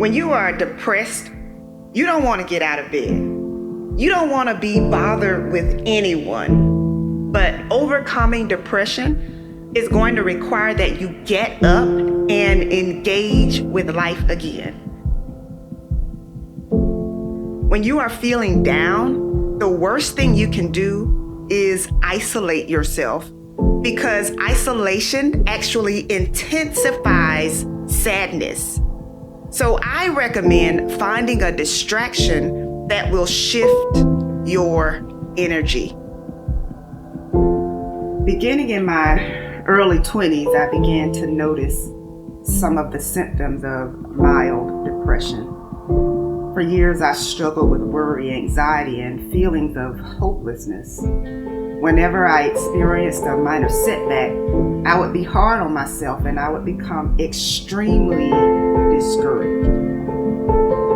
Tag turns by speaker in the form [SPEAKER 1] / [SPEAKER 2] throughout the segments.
[SPEAKER 1] When you are depressed, you don't want to get out of bed. You don't want to be bothered with anyone. But overcoming depression is going to require that you get up and engage with life again. When you are feeling down, the worst thing you can do is isolate yourself, because isolation actually intensifies sadness. So I recommend finding a distraction that will shift your energy. Beginning in my early 20s, I began to notice some of the symptoms of mild depression. For years, I struggled with worry, anxiety, and feelings of hopelessness. Whenever I experienced a minor setback, I would be hard on myself and I would become extremely discouraged.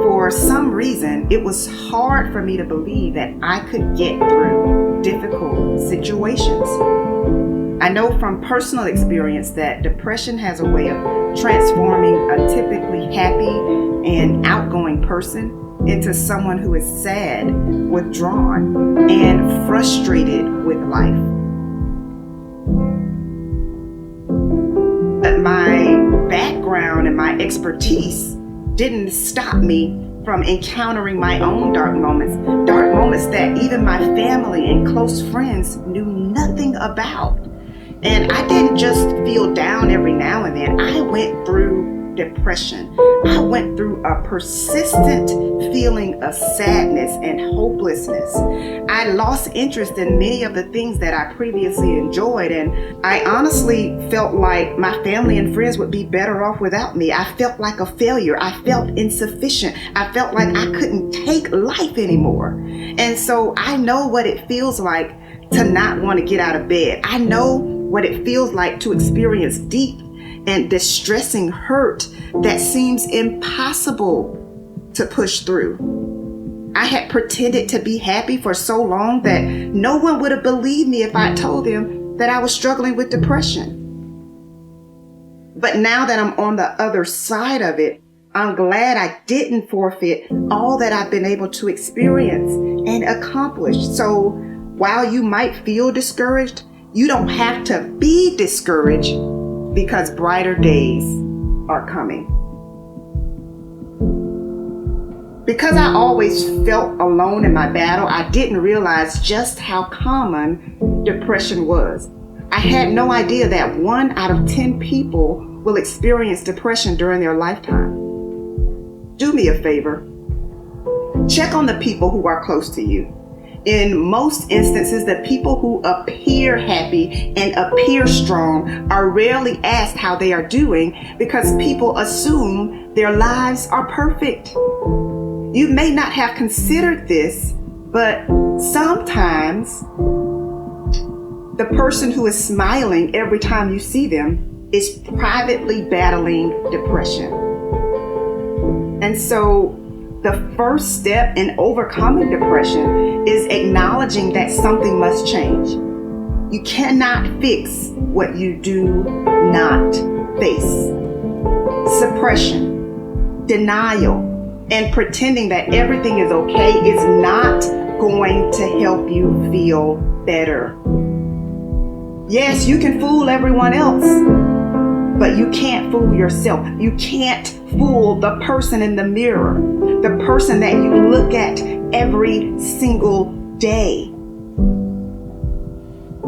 [SPEAKER 1] For some reason, it was hard for me to believe that I could get through difficult situations. I know from personal experience that depression has a way of transforming a typically happy and outgoing person into someone who is sad, withdrawn, and frustrated with life. But my background and my expertise didn't stop me from encountering my own dark moments that even my family and close friends knew nothing about. And I didn't just feel down every now and then. I went through depression. I went through a persistent feeling of sadness and hopelessness. I lost interest in many of the things that I previously enjoyed, and I honestly felt like my family and friends would be better off without me. I felt like a failure. I felt insufficient. I felt like I couldn't take life anymore. And so I know what it feels like to not want to get out of bed. I know what it feels like to experience deep and distressing hurt that seems impossible to push through. I had pretended to be happy for so long that no one would have believed me if I told them that I was struggling with depression. But now that I'm on the other side of it, I'm glad I didn't forfeit all that I've been able to experience and accomplish. So while you might feel discouraged, you don't have to be discouraged, because brighter days are coming. Because I always felt alone in my battle, I didn't realize just how common depression was. I had no idea that 1 out of 10 people will experience depression during their lifetime. Do me a favor. Check on the people who are close to you. In most instances, the people who appear happy and appear strong are rarely asked how they are doing, because people assume their lives are perfect. You may not have considered this, but sometimes the person who is smiling every time you see them is privately battling depression. And so the first step in overcoming depression is acknowledging that something must change. You cannot fix what you do not face. Suppression, denial, and pretending that everything is okay is not going to help you feel better. Yes, you can fool everyone else, but you can't fool yourself. You can't fool the person in the mirror, the person that you look at every single day.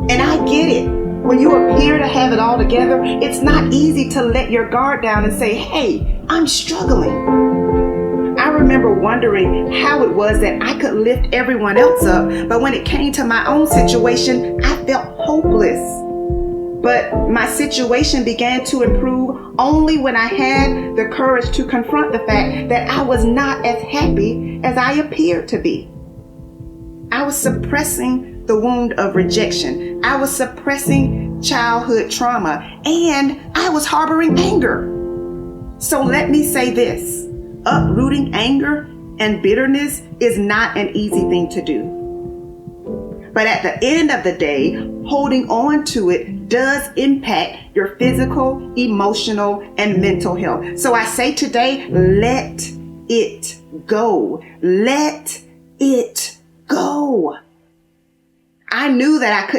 [SPEAKER 1] And I get it. When you appear to have it all together, it's not easy to let your guard down and say, hey, I'm struggling. I remember wondering how it was that I could lift everyone else up, but when it came to my own situation, I felt hopeless. But my situation began to improve only when I had the courage to confront the fact that I was not as happy as I appeared to be. I was suppressing the wound of rejection. I was suppressing childhood trauma, and I was harboring anger. So let me say this: uprooting anger and bitterness is not an easy thing to do. But at the end of the day, holding on to it does impact your physical, emotional, and mental health. So I say today, let it go. Let it go. I knew that I couldn't